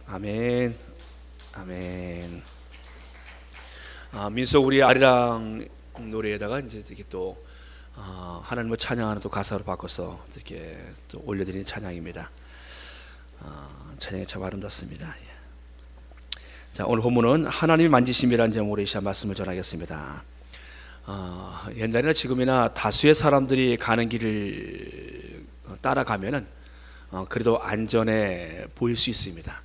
아멘. 아멘. 민속 우리 아리랑 노래에다가 이제 이렇게 또 하나님을 찬양하는 또 가사로 바꿔서 이렇게 또 올려드리는 찬양입니다. 찬양이 참 아름답습니다. 자, 오늘 본문은 하나님이 만지심이라는 제목으로 이 시간 말씀을 전하겠습니다. 옛날이나 지금이나 다수의 사람들이 가는 길을 따라가면은 그래도 안전해 보일 수 있습니다.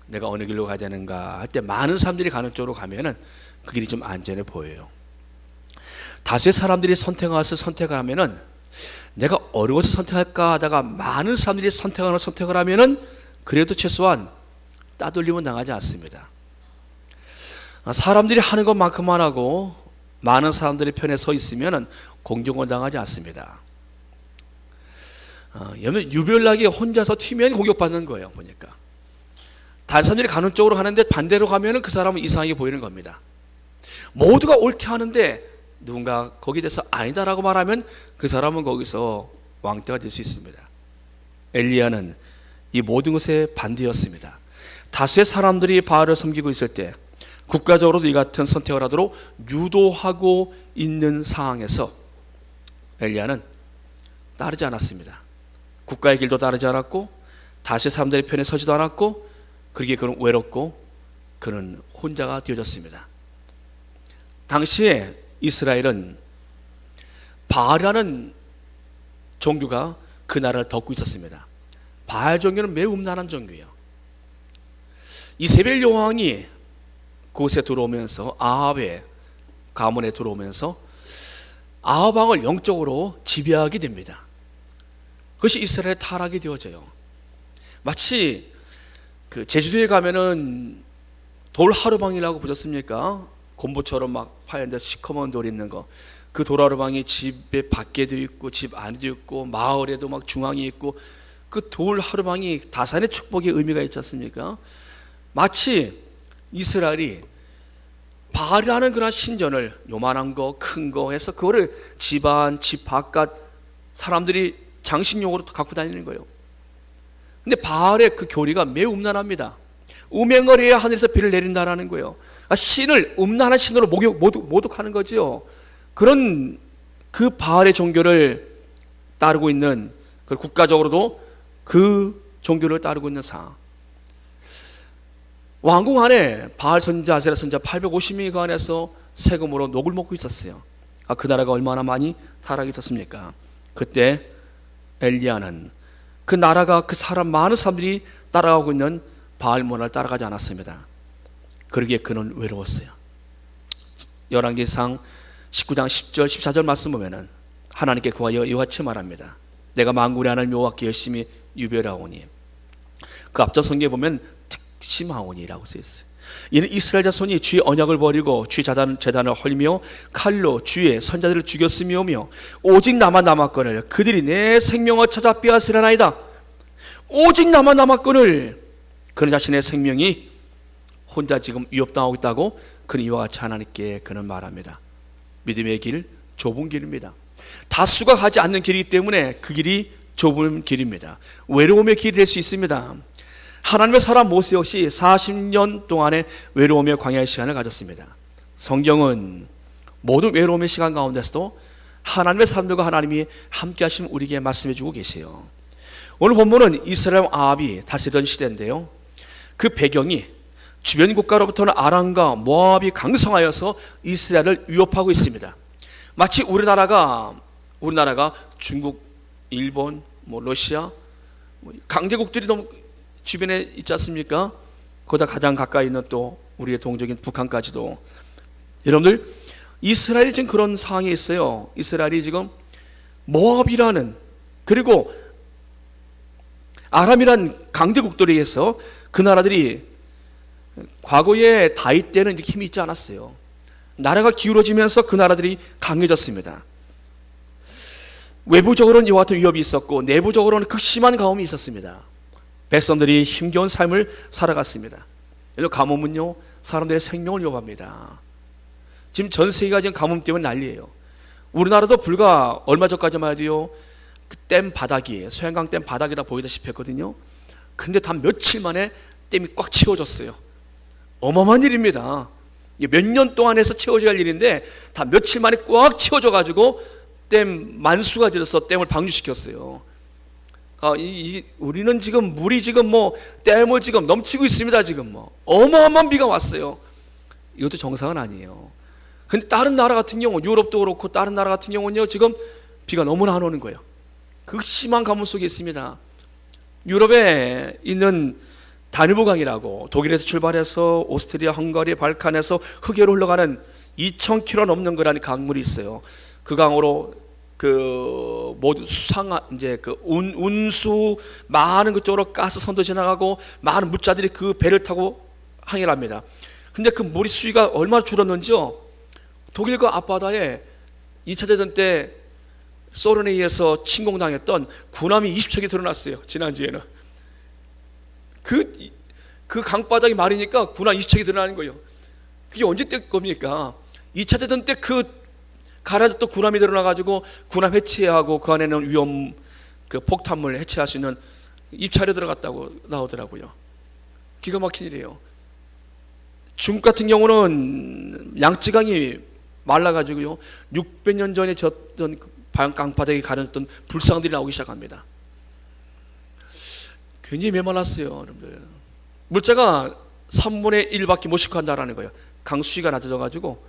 내가 어느 길로 가야 되는가 할 때 많은 사람들이 가는 쪽으로 가면은 그 길이 좀 안전해 보여요. 다수의 사람들이 선택을 하면은 내가 어려워서 선택할까 하다가 많은 사람들이 선택을 하면은 그래도 최소한 따돌림은 당하지 않습니다. 사람들이 하는 것만큼만 하고 많은 사람들의 편에 서 있으면은 공경을 당하지 않습니다. 유별나게 혼자서 튀면 공격받는 거예요. 보니까 다른 사람들이 가는 쪽으로 가는데 반대로 가면은 그 사람은 이상하게 보이는 겁니다. 모두가 옳게 하는데 누군가 거기에 대해서 아니다라고 말하면 그 사람은 거기서 왕따가 될 수 있습니다. 엘리야는 이 모든 것에 반대였습니다. 다수의 사람들이 바알을 섬기고 있을 때 국가적으로도 이 같은 선택을 하도록 유도하고 있는 상황에서 엘리야는 따르지 않았습니다. 국가의 길도 따르지 않았고 다수의 사람들의 편에 서지도 않았고, 그러기에 그는 외롭고 그는 혼자가 되어졌습니다. 당시에 이스라엘은 바알이라는 종교가 그 나라를 덮고 있었습니다. 바알 종교는 매우 음란한 종교예요. 이세벨 여왕이 그곳에 들어오면서 아합의 가문에 들어오면서 아합 왕을 영적으로 지배하게 됩니다. 그것이 이스라엘의 타락이 되어져요. 마치 그 제주도에 가면은 돌 하루방이라고 보셨습니까? 곰보처럼 막 파였는데 시커먼 돌이 있는 거. 그 돌 하루방이 집의 밖에도 있고 집 안에도 있고 마을에도 막 중앙에 있고, 그 돌 하루방이 다산의 축복의 의미가 있지 않습니까? 마치 이스라엘이 바알이라는 그런 신전을 요만한 거 큰 거 해서 그거를 집 안, 집 바깥 사람들이 장식용으로 갖고 다니는 거예요. 근데 바알의 그 교리가 매우 음란합니다. 음행을 해야 하늘에서 비를 내린다라는 거예요. 신을 음란한 신으로 모독하는 거죠. 그런 그 바알의 종교를 따르고 있는, 그 국가적으로도 그 종교를 따르고 있는 상황. 왕궁 안에 바알 선자, 아세라 선자 850명이 그 안에서 세금으로 녹을 먹고 있었어요. 그 나라가 얼마나 많이 타락이 있었습니까? 그때 엘리야는 그 나라가, 그 많은 사람들이 따라가고 있는 바알 문화를 따라가지 않았습니다. 그러기에 그는 외로웠어요. 열왕기상 19장 10절 14절 말씀 보면은 하나님께 그와 이와 같이 말합니다. 내가 만군의 하나님 여호와께 열심히 유별하오니, 그 앞전 성경에 보면 특심하오니라고 써 있어요. 이는 이스라엘 자손이 주의 언약을 버리고 주의 제단을 헐며 칼로 주의 선자들을 죽였으며며 오직 나만 남았거늘 그들이 내 생명을 찾아 빼앗으려나이다. 오직 나만 남았거늘 그는 자신의 생명이 혼자 지금 위협당하고 있다고 그는 이와 같이 하나님께 그는 말합니다. 믿음의 길, 좁은 길입니다. 다수가 가지 않는 길이기 때문에 그 길이 좁은 길입니다. 외로움의 길이 될 수 있습니다. 하나님의 사람 모세 역시 40년 동안의 외로움의 광야의 시간을 가졌습니다. 성경은 모든 외로움의 시간 가운데서도 하나님의 사람들과 하나님이 함께 하시면 우리에게 말씀해 주고 계세요. 오늘 본문은 이스라엘 아합이 다스리던 시대인데요, 그 배경이 주변 국가로부터는 아람과 모압이 강성하여서 이스라엘을 위협하고 있습니다. 마치 우리나라가 중국, 일본, 러시아 강대국들이 너무 주변에 있지 않습니까? 거기다 가장 가까이 있는 또 우리의 동족인 북한까지도. 여러분들, 이스라엘이 지금 그런 상황에 있어요. 이스라엘이 지금 모압이라는, 그리고 아람이란 강대국들에 의해서 그 나라들이 과거에 다윗 때는 힘이 있지 않았어요. 나라가 기울어지면서 그 나라들이 강해졌습니다. 외부적으로는 이와 같은 위협이 있었고 내부적으로는 극심한 가뭄이 있었습니다. 백성들이 힘겨운 삶을 살아갔습니다. 그래서 가뭄은요, 사람들의 생명을 위협합니다. 지금 전 세계가 지금 가뭄 때문에 난리예요. 우리나라도 불과 얼마 전까지만 해도요, 그 댐 바닥이, 소양강 댐 바닥이 다 보이다시피 했거든요. 근데 단 며칠 만에 댐이 꽉 채워졌어요. 어마어마한 일입니다. 몇 년 동안 해서 채워져야 할 일인데 다 며칠 만에 꽉 채워져 가지고 댐 만수가 되어서 댐을 방류시켰어요. 우리는 지금 물이 지금 댐을 지금 넘치고 있습니다. 지금 어마어마한 비가 왔어요. 이것도 정상은 아니에요. 근데 다른 나라 같은 경우, 유럽도 그렇고 다른 나라 같은 경우는요, 지금 비가 너무나 안 오는 거예요. 그 심한 가뭄 속에 있습니다. 유럽에 있는 다뉴브강이라고, 독일에서 출발해서 오스트리아, 헝가리, 발칸에서 흑해로 흘러가는 2,000km 넘는 거라는 강물이 있어요. 그 강으로 모두 운수 많은 그쪽으로 가스 선도 지나가고 많은 물자들이 그 배를 타고 항해를 합니다. 근데 그 물이 수위가 얼마나 줄었는지요. 독일과 앞바다에 2차 대전 때 소련에 의해서 침공당했던 군함이 20척이 드러났어요. 지난주에는 그 강바닥이 마르니까 군함 20척이 드러나는 거예요. 그게 언제 때 겁니까? 2차 대전 때 가라졌던 군함이 드러나가지고 군함 해체하고 그 안에는 위험 폭탄물 해체할 수 있는 입찰에 들어갔다고 나오더라고요. 기가 막힌 일이에요. 중국 같은 경우는 양쯔강이 말라가지고요, 600년 전에 졌던 강바닥에 가려졌던 불상들이 나오기 시작합니다. 굉장히 메말랐어요, 여러분들. 물자가 3분의 1밖에 못 싣고 한다라는 거예요. 강 수위가 낮아져가지고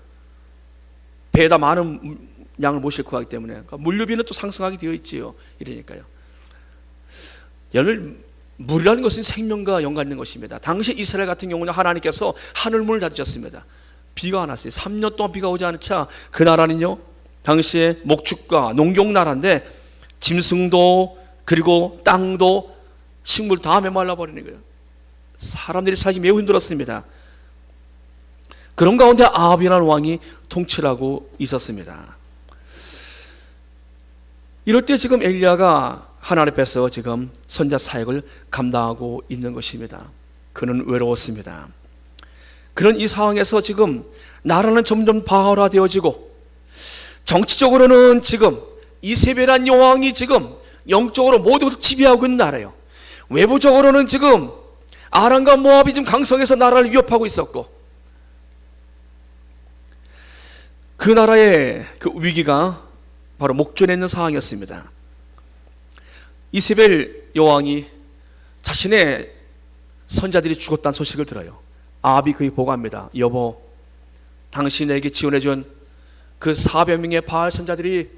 배에다 많은 양을 못 싣고 가기 때문에 물류비는 또 상승하게 되어 있지요. 이러니까요. 물이라는 것은 생명과 연관 있는 것입니다. 당시 이스라엘 같은 경우는 하나님께서 하늘문을 닫으셨습니다. 비가 안 왔어요. 3년 동안 비가 오지 않자 그 나라는요, 당시에 목축과 농경 나라인데 짐승도 그리고 땅도 식물 다 메말라 버리는 거예요. 사람들이 살기 매우 힘들었습니다. 그런 가운데 아합이라는 왕이 통치를 하고 있었습니다. 이럴 때 지금 엘리야가 하나님 앞에서 지금 선자 사역을 감당하고 있는 것입니다. 그는 외로웠습니다. 그런 이 상황에서 지금 나라는 점점 바알화되어지고, 정치적으로는 지금 이세벨이라는 여왕이 지금 영적으로 모두 지배하고 있는 나라예요. 외부적으로는 지금 아람과 모압이 지금 강성해서 나라를 위협하고 있었고, 그 나라의 그 위기가 바로 목전에 있는 상황이었습니다. 이세벨 여왕이 자신의 선자들이 죽었다는 소식을 들어요. 아합이 그에 보고합니다. 여보, 당신에게 지원해준 그 400명의 바알 선자들이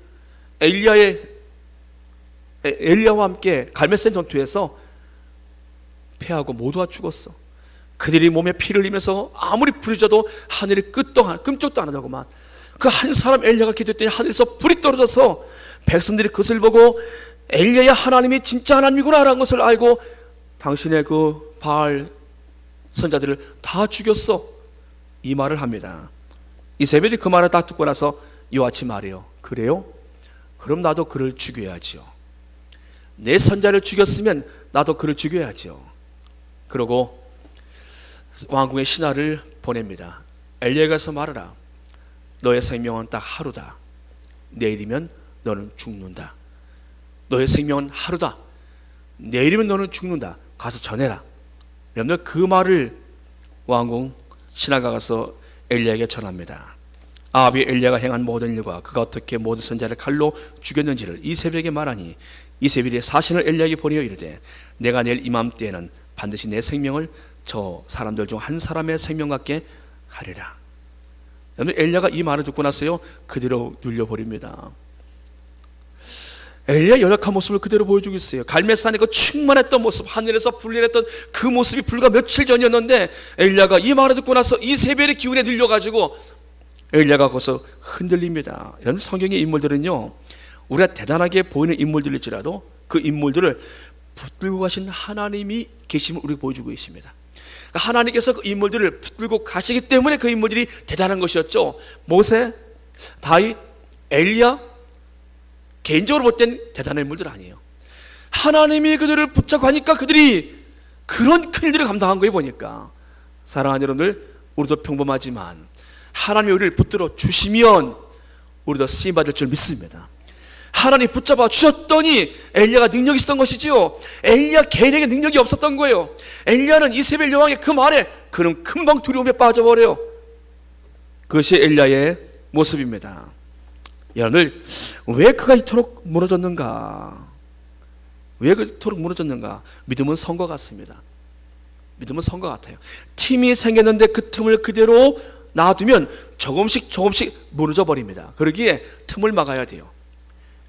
엘리야와 함께 갈멜산 전투에서 패하고 모두가 죽었어. 그들이 몸에 피를 흘리면서 아무리 부르짖어도 하늘이 끔찍도 안 하더구만. 그 한 사람 엘리야가 기도했더니 하늘에서 불이 떨어져서 백성들이 그것을 보고 엘리야야 하나님이 진짜 하나님이구나 라는 것을 알고 당신의 그 바알 선자들을 다 죽였어. 이 말을 합니다. 이세벨이 그 말을 딱 듣고 나서 요아치 말해요. 그래요? 그럼 나도 그를 죽여야지요. 내 선자를 죽였으면 나도 그를 죽여야지요. 그러고 왕궁의 신하를 보냅니다. 엘리야가서 말하라. 너의 생명은 딱 하루다. 내일이면 너는 죽는다. 너의 생명은 하루다. 내일이면 너는 죽는다. 가서 전해라. 여러분들 그 말을 왕궁 신하가 가서 엘리야에게 전합니다. 아합이 엘리야가 행한 모든 일과 그가 어떻게 모든 선자를 칼로 죽였는지를 이세벨에게 말하니 이세벨이 사신을 엘리야에게 보내어 이르되 내가 내일 이맘때에는 반드시 내 생명을 저 사람들 중 한 사람의 생명 같게 하리라. 여러분 엘리야가 이 말을 듣고 나서요 그대로 눌려버립니다. 엘리야의 연약한 모습을 그대로 보여주고 있어요. 갈멜산의 그 충만했던 모습, 하늘에서 불리했던 그 모습이 불과 며칠 전이었는데 엘리야가 이 말을 듣고 나서 이세벨의 기운에 눌려가지고 엘리야가 거기서 흔들립니다. 여러분 성경의 인물들은요 우리가 대단하게 보이는 인물들일지라도 그 인물들을 붙들고 가신 하나님이 계심을 우리가 보여주고 있습니다. 그러니까 하나님께서 그 인물들을 붙들고 가시기 때문에 그 인물들이 대단한 것이었죠. 모세, 다윗, 엘리야 개인적으로 볼 땐 대단한 인물들 아니에요. 하나님이 그들을 붙잡고 하니까 그들이 그런 큰 일들을 감당한 거예요. 보니까 사랑하는 여러분들, 우리도 평범하지만 하나님이 우리를 붙들어 주시면 우리도 쓰임받을 줄 믿습니다. 하나님 붙잡아 주셨더니 엘리야가 능력이 있었던 것이지요. 엘리야 개인에게 능력이 없었던 거예요. 엘리야는 이세벨 여왕의 그 말에 그는 금방 두려움에 빠져버려요. 그것이 엘리야의 모습입니다. 여러분들, 왜 그가 이토록 무너졌는가? 왜 그토록 무너졌는가? 믿음은 선과 같습니다. 믿음은 선과 같아요. 틈이 생겼는데 그 틈을 그대로 놔두면 조금씩 무너져 버립니다. 그러기에 틈을 막아야 돼요.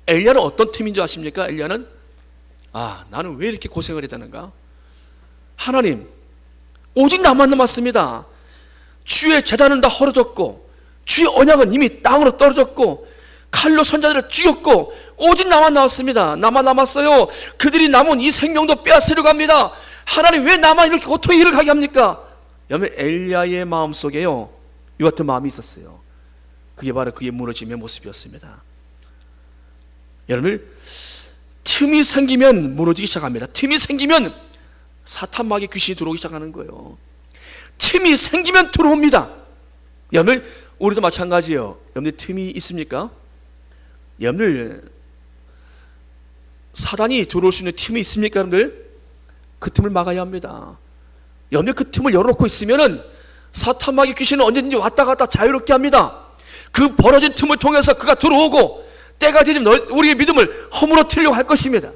엘리야는 어떤 틈인 줄 아십니까? 엘리야는 나는 왜 이렇게 고생을 해야 되는가? 하나님, 오직 나만 남았습니다. 주의 제단은 다 헐어졌고 주의 언약은 이미 땅으로 떨어졌고 칼로 선자들을 죽였고 오직 나만 남았습니다. 나만 남았어요. 그들이 남은 이 생명도 빼앗으려고 합니다. 하나님, 왜 나만 이렇게 고통의 일을 가게 합니까? 여러분, 엘리야의 마음속에요, 이 같은 마음이 있었어요. 그게 바로 그의 무너짐의 모습이었습니다. 여러분, 틈이 생기면 무너지기 시작합니다. 틈이 생기면 사탄마귀 귀신이 들어오기 시작하는 거예요. 틈이 생기면 들어옵니다. 여러분, 우리도 마찬가지예요. 여러분들 틈이 있습니까? 여러분들, 사단이 들어올 수 있는 틈이 있습니까? 여러분들, 그 틈을 막아야 합니다. 여러분들, 그 틈을 열어놓고 있으면은 사탄마귀 귀신은 언제든지 왔다 갔다 자유롭게 합니다. 그 벌어진 틈을 통해서 그가 들어오고 때가 되면 우리의 믿음을 허물어뜨리려고 할 것입니다.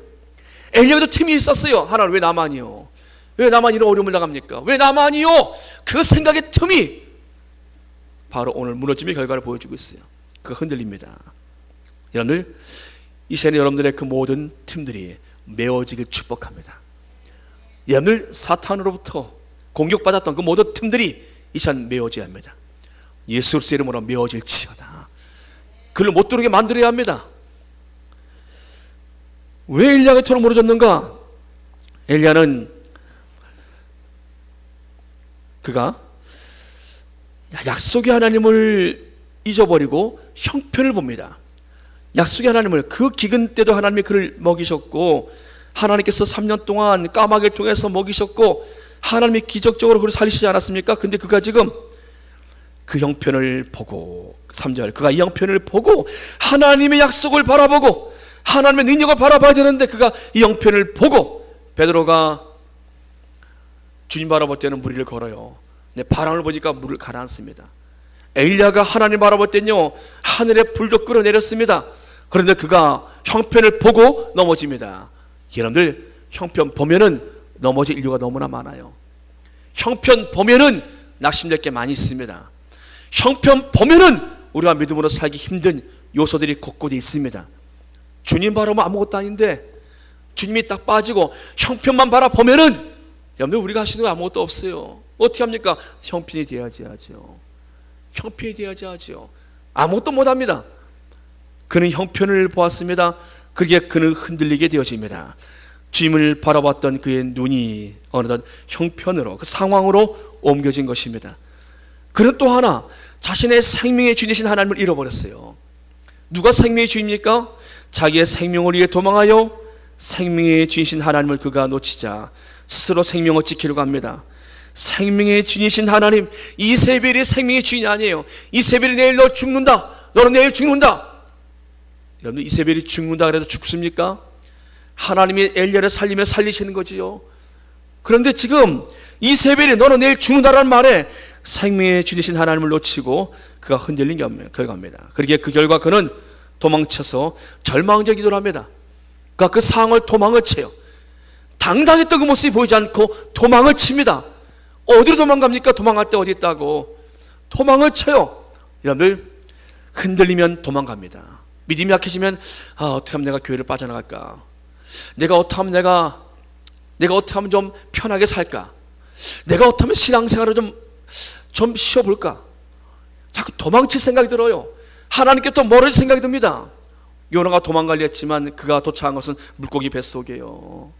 엘리야도 틈이 있었어요. 하나님, 왜 나만이요? 왜 나만 이런 어려움을 당합니까? 왜 나만이요? 그 생각의 틈이 바로 오늘 무너짐의 결과를 보여주고 있어요. 그가 흔들립니다. 여러분들, 이 시간에 여러분들의 그 모든 틈들이 메워지길 축복합니다. 여러분들, 사탄으로부터 공격받았던 그 모든 틈들이 이 시간 메워져야 합니다. 예수 그리스도의 이름으로 메워질지어다. 그를 못 들어오게 만들어야 합니다. 왜 엘리야가 이처럼 무너졌는가? 엘리야는 그가 약속의 하나님을 잊어버리고 형편을 봅니다. 약속의 하나님을, 그 기근 때도 하나님이 그를 먹이셨고 하나님께서 3년 동안 까마귀를 통해서 먹이셨고 하나님이 기적적으로 그를 살리시지 않았습니까? 근데 그가 지금 그 형편을 보고, 3절, 그가 이 형편을 보고 하나님의 약속을 바라보고 하나님의 능력을 바라봐야 되는데 그가 이 형편을 보고, 베드로가 주님 바라볼 때는 무리를 걸어요. 근데 바람을 보니까 물을 가라앉습니다. 엘리야가 하나님 바라볼 때는요, 하늘에 불도 끌어내렸습니다. 그런데 그가 형편을 보고 넘어집니다. 여러분들, 형편 보면은 넘어질 인류가 너무나 많아요. 형편 보면은 낙심될 게 많이 있습니다. 형편 보면은 우리가 믿음으로 살기 힘든 요소들이 곳곳에 있습니다. 주님 바라보면 아무것도 아닌데 주님이 딱 빠지고 형편만 바라보면은 여러분들, 우리가 하시는 거 아무것도 없어요. 어떻게 합니까? 형편이 돼야지 하죠. 형편이 돼야지 하죠. 아무것도 못합니다. 그는 형편을 보았습니다. 그게 그는 흔들리게 되어집니다. 주님을 바라봤던 그의 눈이 어느덧 형편으로, 그 상황으로 옮겨진 것입니다. 그는 또 하나, 자신의 생명의 주인이신 하나님을 잃어버렸어요. 누가 생명의 주인입니까? 자기의 생명을 위해 도망하여 생명의 주인이신 하나님을 그가 놓치자 스스로 생명을 지키려고 합니다. 생명의 주인이신 하나님, 이세벨이 생명의 주인이 아니에요. 이세벨이 내일 너 죽는다, 너는 내일 죽는다. 여러분, 이세벨이 죽는다 그래도 죽습니까? 하나님이 엘리야를 살리며 살리시는 거지요. 그런데 지금 이세벨이 너는 내일 죽는다라는 말에 생명의 주이신 하나님을 놓치고 그가 흔들린 결과입니다. 그러기에 그 결과 그는 도망쳐서 절망적 기도를 합니다. 그가 그 상황을 도망을 쳐요. 당당했던 그 모습이 보이지 않고 도망을 칩니다. 어디로 도망갑니까? 도망갈 때 어디 있다고? 도망을 쳐요. 여러분들, 흔들리면 도망갑니다. 믿음이 약해지면 어떻게 하면 내가 교회를 빠져나갈까? 내가 어떻게 하면 내가 어떻게 하면 좀 편하게 살까? 내가 어떻게 하면 신앙생활을 좀 쉬어볼까? 자꾸 도망칠 생각이 들어요. 하나님께부터 멀어질 생각이 듭니다. 요나가 도망가려 했지만 그가 도착한 것은 물고기 뱃속이에요.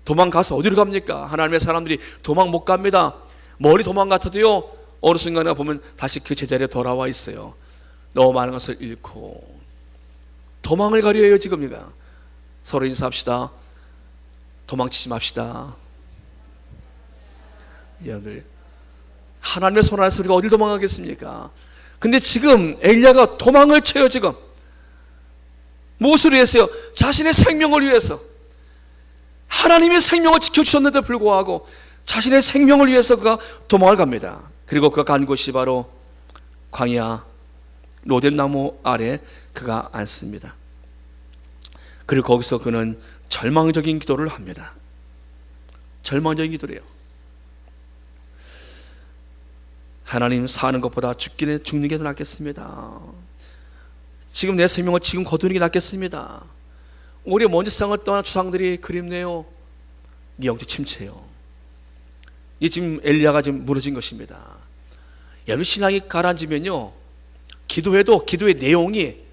도망가서 어디로 갑니까? 하나님의 사람들이 도망 못 갑니다. 멀리 도망갔어도요, 어느 순간에 보면 다시 그 제자리에 돌아와 있어요. 너무 많은 것을 잃고 도망을 가려해요. 지금이가 서로 인사합시다. 도망치지 맙시다. 여러분들, 하나님의 손 안에서 우리가 어딜 도망가겠습니까? 근데 지금 엘리야가 도망을 쳐요. 지금 무엇을 위해서요? 자신의 생명을 위해서. 하나님이 생명을 지켜주셨는데 불구하고 자신의 생명을 위해서 그가 도망을 갑니다. 그리고 그가 간 곳이 바로 광야 로뎀나무 아래 그가 앉습니다. 그리고 거기서 그는 절망적인 기도를 합니다. 절망적인 기도래요. 하나님, 사는 것보다 죽는 게 더 낫겠습니다. 지금 내 생명을 지금 거두는 게 낫겠습니다. 우리 먼지 세상을 떠난 조상들이 그립네요. 영적 침체요. 이 지금 엘리야가 지금 무너진 것입니다. 여러분, 신앙이 가라앉으면요, 기도해도 기도의 내용이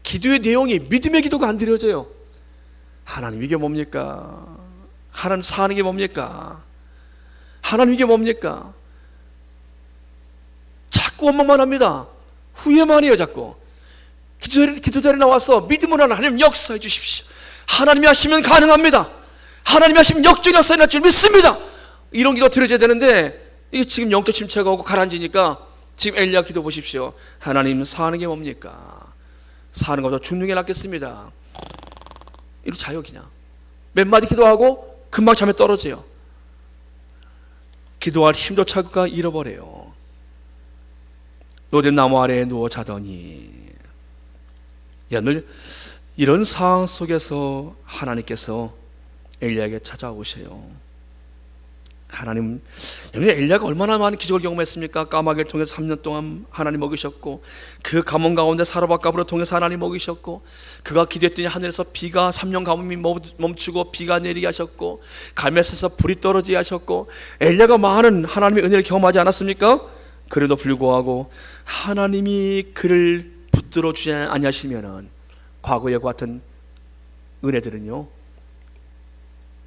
믿음의 기도가 안 드려져요. 하나님, 이게 뭡니까? 하나님 사는 게 뭡니까? 하나님, 이게 뭡니까? 자꾸 원망만 합니다. 후회만 해요. 자꾸 기도 자리에 나와서 믿음으로 하나님 역사해 주십시오. 하나님이 하시면 가능합니다. 하나님이 하시면 역전이 역사할 줄 믿습니다. 이런 기도 드려져야 되는데, 이게 지금 영적 침체가 오고 가라앉으니까 지금 엘리야 기도 보십시오. 하나님, 사는 게 뭡니까? 사는 것보다 죽는 게 낫겠습니다. 이렇게 자요. 그냥 몇 마디 기도하고 금방 잠에 떨어져요. 기도할 힘조차 그가 잃어버려요. 로뎀나무 아래에 누워 자더니, 여러분, 이런 상황 속에서 하나님께서 엘리야에게 찾아오셔요. 하나님, 엘리야가 얼마나 많은 기적을 경험했습니까? 까마귀를 통해서 3년 동안 하나님 먹이셨고, 그 가뭄 가운데 사르밧가브를 통해서 하나님 먹이셨고, 그가 기도했더니 하늘에서 비가 3년 가뭄이 멈추고 비가 내리게 하셨고, 갈멜에서 불이 떨어지게 하셨고, 엘리야가 많은 하나님의 은혜를 경험하지 않았습니까? 그래도 불구하고 하나님이 그를 붙들어 주지 아니하시면은 과거의 같은 은혜들은요,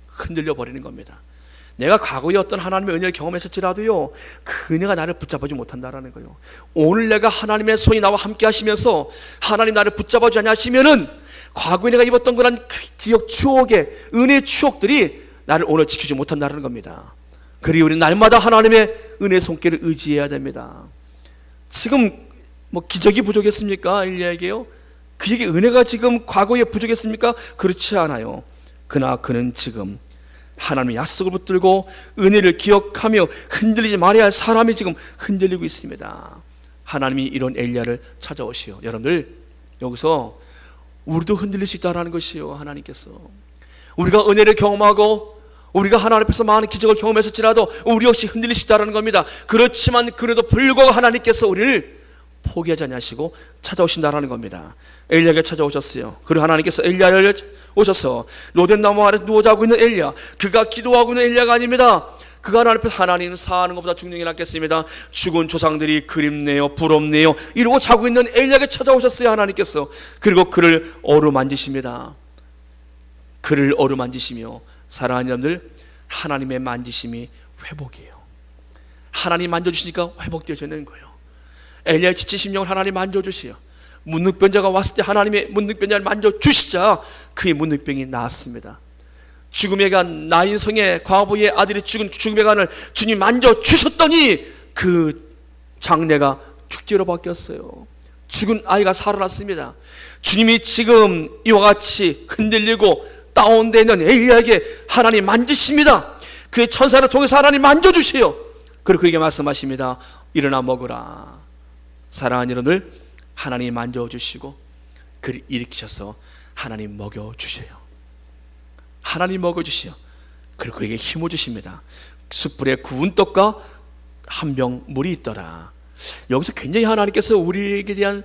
흔들려 버리는 겁니다. 내가 과거에 어떤 하나님의 은혜를 경험했을지라도요, 그 은혜가 나를 붙잡아주지 못한다라는 거예요. 오늘 내가 하나님의 손이 나와 함께 하시면서 하나님 나를 붙잡아주지 아니하시면은 과거에 내가 입었던 그런 기억, 추억의 은혜의 추억들이 나를 오늘 지키지 못한다는 겁니다. 그리고 우리 날마다 하나님의 은혜의 손길을 의지해야 됩니다. 지금 뭐 기적이 부족했습니까? 엘리야에게요? 그에게 은혜가 지금 과거에 부족했습니까? 그렇지 않아요. 그러나 그는 지금 하나님의 약속을 붙들고 은혜를 기억하며 흔들리지 말아야 할 사람이 지금 흔들리고 있습니다. 하나님이 이런 엘리야를 찾아오시오. 여러분들, 여기서 우리도 흔들릴 수 있다는 것이요. 하나님께서 우리가 은혜를 경험하고 우리가 하나님 앞에서 많은 기적을 경험했을지라도 우리 역시 흔들릴 수 있다는 겁니다. 그렇지만 그래도 불구하고 하나님께서 우리를 포기하지 않으시고 찾아오신다라는 겁니다. 엘리야에게 찾아오셨어요. 그리고 하나님께서 엘리야를 오셔서 로뎀나무 아래 누워 자고 있는 엘리야, 그가 기도하고 있는 엘리야가 아닙니다. 그가 하나님 앞에 하나님, 사는 것보다 죽는 게 낫겠습니다. 죽은 조상들이 그립네요, 부럽네요, 이러고 자고 있는 엘리야에게 찾아오셨어요. 하나님께서. 그리고 그를 어루만지십니다. 그를 어루만지시며, 사랑하는 여러분들, 하나님의 만지심이 회복이에요. 하나님 만져주시니까 회복되어지는 거예요. 엘리야의 지친 심령을 하나님 만져주시요. 문득병자가 왔을 때 하나님의 문득병자를 만져주시자 그의 문득병이 나았습니다. 죽음에 간 나인성의 과부의 아들이 죽음에 간을 주님 만져주셨더니 그 장례가 축제로 바뀌었어요. 죽은 아이가 살아났습니다. 주님이 지금 이와 같이 흔들리고 다운되어 있는 엘리야에게 하나님 만지십니다. 그의 천사를 통해서 하나님 만져주세요. 그리고 그에게 말씀하십니다. 일어나 먹으라. 사랑하는 여러분들, 하나님 만져주시고 그를 일으키셔서 하나님 먹여주세요. 하나님 먹여주시오. 그리고 그에게 힘을 주십니다. 숯불에 구운 떡과 한 병 물이 있더라. 여기서 굉장히 하나님께서 우리에게 대한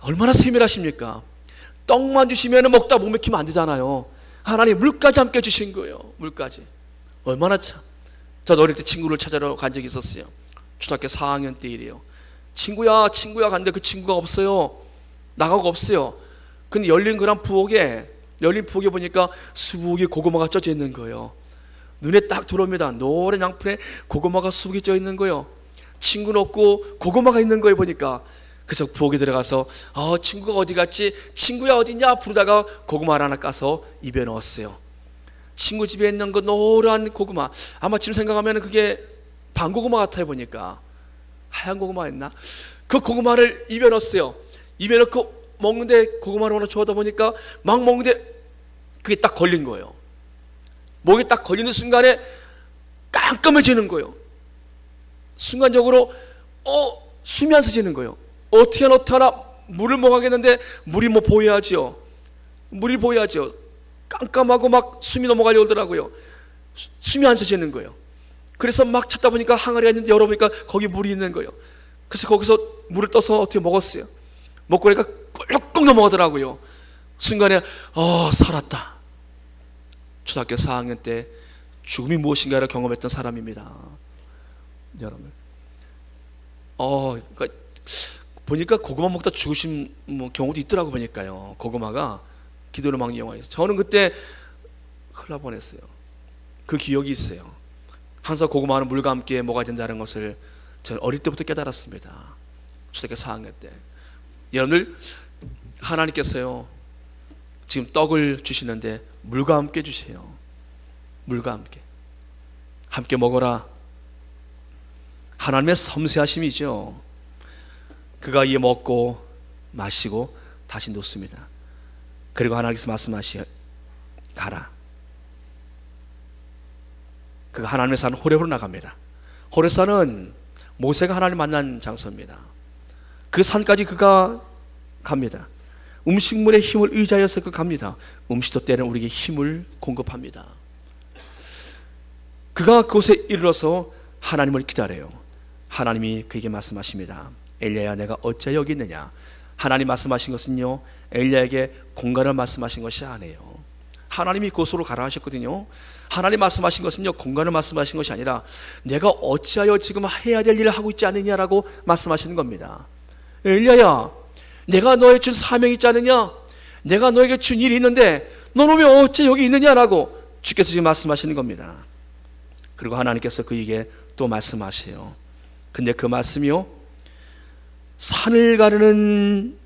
얼마나 세밀하십니까? 떡만 주시면 먹다 못 맥히면 안 되잖아요. 하나님 물까지 함께 주신 거예요. 물까지. 얼마나 참. 저도 어릴 때 친구를 찾으러 간 적이 있었어요. 초등학교 4학년 때 일이에요. 친구야 갔는데 그 친구가 없어요. 나가고 없어요. 근데 열린 부엌에 보니까 수북이 고구마가 쪄져 있는 거예요. 눈에 딱 들어옵니다. 노란 양푼에 고구마가 수북이 쪄 있는 거예요. 친구는 없고 고구마가 있는 거예요, 보니까. 그래서 부엌에 들어가서 친구가 어디 갔지? 친구야 어디냐? 부르다가 고구마를 하나 까서 입에 넣었어요. 친구 집에 있는 그 노란 고구마, 아마 지금 생각하면 그게 반고구마 같아요. 보니까 하얀 고구마였나? 그 고구마를 입에 넣었어요. 입에 넣고 먹는데 고구마를 하나 좋아하다 보니까 막 먹는데 그게 딱 걸린 거예요. 목에 딱 걸리는 순간에 깜깜해지는 거예요. 순간적으로 숨이 안 서지는 거예요. 어떻게 하나 물을 먹어야겠는데 물이 뭐 보여야죠. 물이 보여야죠. 깜깜하고 막 숨이 넘어가려고 하더라고요. 숨이 안 서지는 거예요. 그래서 막 찾다 보니까 항아리가 있는데 열어보니까 거기 물이 있는 거예요. 그래서 거기서 물을 떠서 어떻게 먹었어요. 먹고 그러니까 꿀꺽 넘어가더라고요. 순간에 살았다. 초등학교 4학년 때 죽음이 무엇인가를 경험했던 사람입니다. 여러분, 그러니까 보니까 고구마 먹다 죽으신 경우도 있더라고. 보니까요, 고구마가 기도를 막는 영화에서 저는 그때 큰일 날 뻔했어요. 그 기억이 있어요. 항상 고구마는 물과 함께 먹어야 된다는 것을 저는 어릴 때부터 깨달았습니다. 초등학교 4학년 때. 여러분들, 하나님께서요 지금 떡을 주시는데 물과 함께 주세요. 물과 함께 먹어라. 하나님의 섬세하심이죠. 그가 이에 먹고 마시고 다시 놓습니다. 그리고 하나님께서 말씀하시 가라. 그가 하나님의 산 호렙으로 나갑니다. 호렙산은 모세가 하나님 만난 장소입니다. 그 산까지 그가 갑니다. 음식물의 힘을 의지하여서 그가 갑니다. 음식도 때로는 우리에게 힘을 공급합니다. 그가 그곳에 이르러서 하나님을 기다려요. 하나님이 그에게 말씀하십니다. 엘리야야, 내가 어찌 여기 있느냐. 하나님 말씀하신 것은요, 엘리야에게 공간을 말씀하신 것이 아니에요. 하나님이 그곳으로 가라 하셨거든요. 하나님 말씀하신 것은요, 공간을 말씀하신 것이 아니라 내가 어찌하여 지금 해야 될 일을 하고 있지 않느냐라고 말씀하시는 겁니다. 엘리야야, 내가 너에게 준 사명이 있지 않느냐. 내가 너에게 준 일이 있는데 너는 왜 어찌 여기 있느냐라고 주께서 지금 말씀하시는 겁니다. 그리고 하나님께서 그에게 또 말씀하세요. 근데 그 말씀이요, 산을 가르는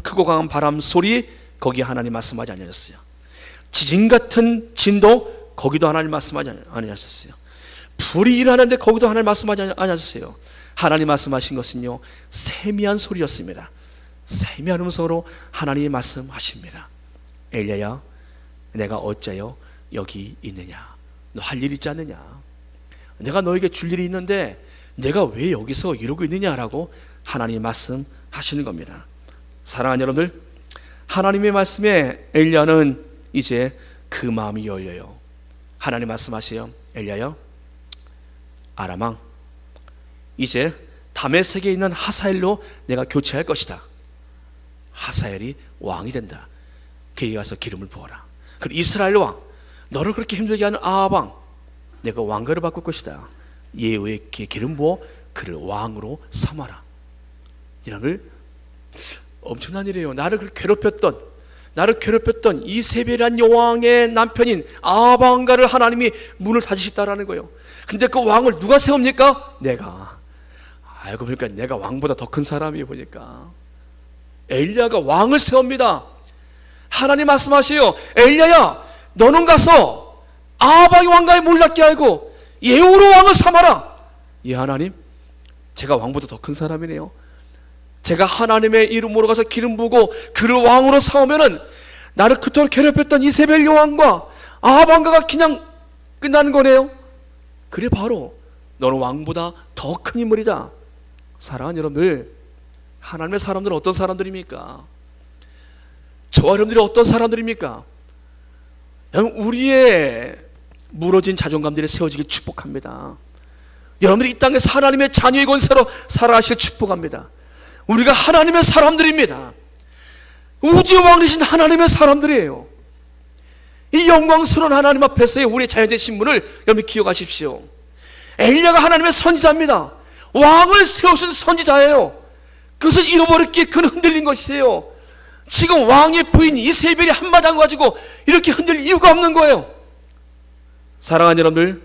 크고 강한 바람 소리, 거기에 하나님 말씀하지 않으셨어요. 지진 같은 진도, 거기도 하나님 말씀하지 않으셨어요. 불이 일어나는데 거기도 하나님 말씀하지 않으셨어요. 하나님 말씀하신 것은요, 세미한 소리였습니다. 세미한 음성으로 하나님이 말씀하십니다. 엘리야야, 내가 어째요 여기 있느냐. 너 할 일 있지 않느냐. 내가 너에게 줄 일이 있는데 내가 왜 여기서 이러고 있느냐라고 하나님이 말씀하시는 겁니다. 사랑하는 여러분들, 하나님의 말씀에 엘리야는 이제 그 마음이 열려요. 하나님 말씀하세요. 엘리야야, 아람왕, 이제 다메섹에 있는 하사엘로 내가 교체할 것이다. 하사엘이 왕이 된다. 그에게 가서 기름을 부어라. 그리고 이스라엘 왕, 너를 그렇게 힘들게 하는 아합 왕, 내가 왕가를 바꿀 것이다. 예후에 기름 부어 그를 왕으로 삼아라. 이런 엄청난 일이에요. 나를 괴롭혔던 이세벨이란 여왕의 남편인 아합 왕가를 하나님이 문을 닫으셨다라는 거예요. 근데 그 왕을 누가 세웁니까? 내가. 알고 보니까 내가 왕보다 더 큰 사람이에요. 보니까 엘리야가 왕을 세웁니다. 하나님 말씀하세요. 엘리야야, 너는 가서 아합 왕가의 문을 닫게 하고 예후로 왕을 삼아라. 예, 하나님, 제가 왕보다 더 큰 사람이네요. 제가 하나님의 이름으로 가서 기름 부고 그를 왕으로 삼으면은 나를 그토록 괴롭혔던 이세벨 여왕과 아합 왕가가 그냥 끝나는 거네요. 그래, 바로 너는 왕보다 더 큰 인물이다. 사랑하는 여러분들, 하나님의 사람들은 어떤 사람들입니까? 저와 여러분들이 어떤 사람들입니까? 우리의 무너진 자존감들이 세워지길 축복합니다. 여러분들이 이 땅에서 하나님의 자녀의 권세로 살아가시길 축복합니다. 우리가 하나님의 사람들입니다. 우주의 왕이신 하나님의 사람들이에요. 이 영광스러운 하나님 앞에서의 우리의 자녀된 신분을 여러분 기억하십시오. 엘리야가 하나님의 선지자입니다. 왕을 세우신 선지자예요. 그것을 잃어버렸기에 그는 흔들린 것이에요. 지금 왕의 부인 이세벨이 한마디 가지고 이렇게 흔들 이유가 없는 거예요. 사랑하는 여러분들,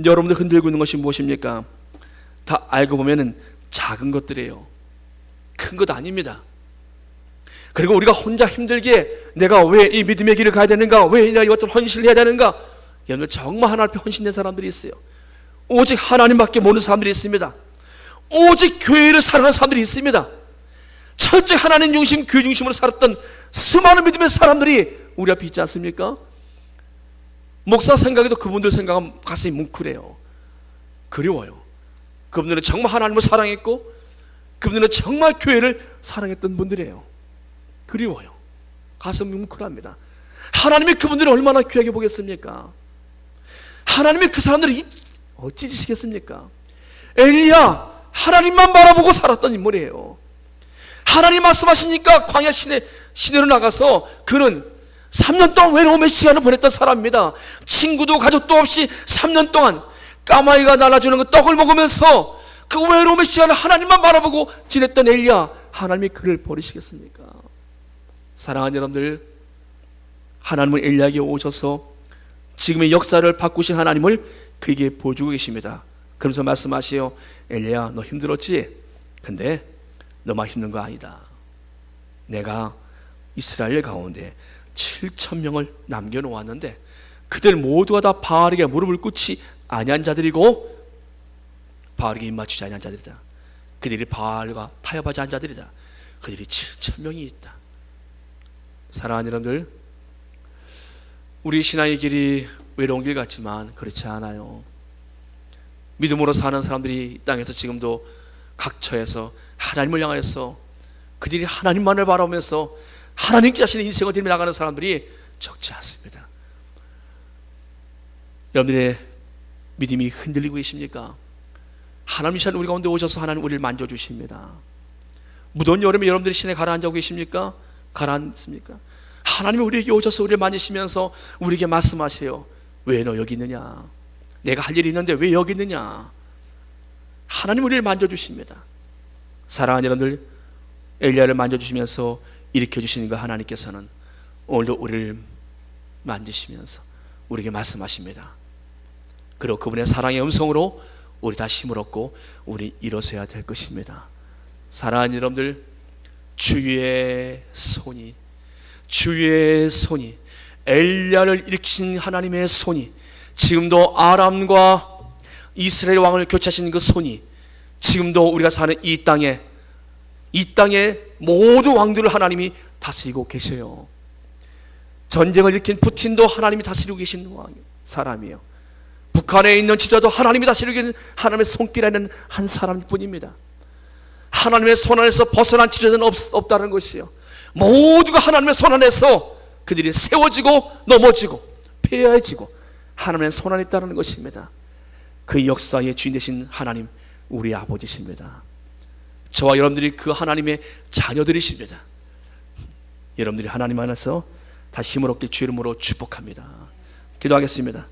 여러분들 흔들고 있는 것이 무엇입니까? 다 알고 보면은 작은 것들이에요. 큰 것 아닙니다. 그리고 우리가 혼자 힘들게 내가 왜 이 믿음의 길을 가야 되는가, 왜 내가 이것들 헌신을 해야 되는가, 여러분들 정말 하나님 앞에 헌신된 사람들이 있어요. 오직 하나님밖에 모르는 사람들이 있습니다. 오직 교회를 사랑하는 사람들이 있습니다. 철저히 하나님 중심, 교회 중심으로 살았던 수많은 믿음의 사람들이 우리 앞에 있지 않습니까? 목사 생각에도 그분들 생각은 가슴이 뭉클해요. 그리워요. 그분들은 정말 하나님을 사랑했고 그분들은 정말 교회를 사랑했던 분들이에요. 그리워요. 가슴이 뭉클합니다. 하나님이 그분들을 얼마나 귀하게 보겠습니까? 하나님이 그 사람들을 어찌 지시겠습니까? 엘리야, 하나님만 바라보고 살았던 인물이에요. 하나님 말씀하시니까 광야 시내로 나가서 그는 3년 동안 외로움의 시간을 보냈던 사람입니다. 친구도 가족도 없이 3년 동안 까마귀가 날아주는 그 떡을 먹으면서 그 외로움의 시간을 하나님만 바라보고 지냈던 엘리야, 하나님이 그를 버리시겠습니까? 사랑하는 여러분들, 하나님은 엘리야에게 오셔서 지금의 역사를 바꾸신 하나님을 그에게 보여주고 계십니다. 그러면서 말씀하시요, 엘리야, 너 힘들었지? 근데 너만 힘든 거 아니다. 내가 이스라엘 가운데 7,000명을 남겨놓았는데 그들 모두가 다 바알에게 무릎을 꿇지 아니한 자들이고 바알에게 입맞추지 아니한 자들이다. 그들이 바알과 타협하지 않은 자들이다. 그들이 7,000명이 있다. 사랑하는 여러분들, 우리 신앙의 길이 외로운 길 같지만 그렇지 않아요. 믿음으로 사는 사람들이 이 땅에서 지금도 각처에서 하나님을 향해서 그들이 하나님만을 바라보면서 하나님께 자신의 인생을 드리며 나가는 사람들이 적지 않습니다. 여러분들의 믿음이 흔들리고 계십니까? 하나님 이 시간 우리 가운데 오셔서 하나님 우리를 만져주십니다. 무더운 여름에 여러분들이 시내에 가라앉아 계십니까? 가라앉습니까? 하나님이 우리에게 오셔서 우리를 만지시면서 우리에게 말씀하세요. 왜 너 여기 있느냐? 내가 할 일이 있는데 왜 여기 있느냐? 하나님 우리를 만져주십니다. 사랑하는 여러분들, 엘리야를 만져주시면서 일으켜주시는 그 하나님께서는 오늘도 우리를 만지시면서 우리에게 말씀하십니다. 그리고 그분의 사랑의 음성으로 우리 다 힘을 얻고 우리 일어서야 될 것입니다. 사랑하는 여러분들, 주의 손이 엘리야를 일으키신 하나님의 손이 지금도 아람과 이스라엘 왕을 교체하신 그 손이 지금도 우리가 사는 이 땅에 모든 왕들을 하나님이 다스리고 계셔요. 전쟁을 일으킨 푸틴도 하나님이 다스리고 계신 사람이에요. 북한에 있는 지도자도 하나님이 다스리고 계신 하나님의 손길에 있는 한 사람뿐입니다. 하나님의 손 안에서 벗어난 지도자는 없다는 것이요. 모두가 하나님의 손 안에서 그들이 세워지고 넘어지고 폐해지고 하나님의 손 안에 있다는 것입니다. 그 역사의 주인 되신 하나님, 우리 아버지십니다. 저와 여러분들이 그 하나님의 자녀들이십니다. 여러분들이 하나님 안에서 다시 힘을 얻길 주 이름으로 축복합니다. 기도하겠습니다.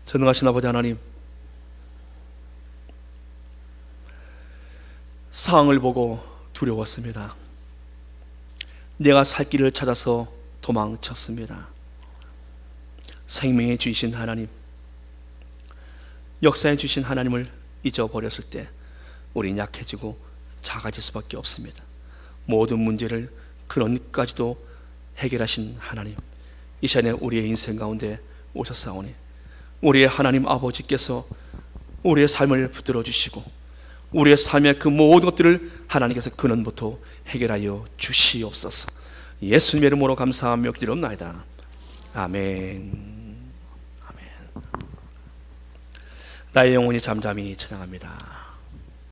전능하신 아버지 하나님, 상황을 보고 두려웠습니다. 내가 살 길을 찾아서 도망쳤습니다. 생명의 주이신 하나님, 역사에 주신 하나님을 잊어버렸을 때 우린 약해지고 작아질 수밖에 없습니다. 모든 문제를 근원까지도 해결하신 하나님, 이 시간에 우리의 인생 가운데 오셨사오니 우리의 하나님 아버지께서 우리의 삶을 붙들어 주시고 우리의 삶의 그 모든 것들을 하나님께서 근원부터 해결하여 주시옵소서. 예수님의 이름으로 감사하며 기도합나이다. 아멘. 아멘. 나의 영혼이 잠잠히 찬양합니다.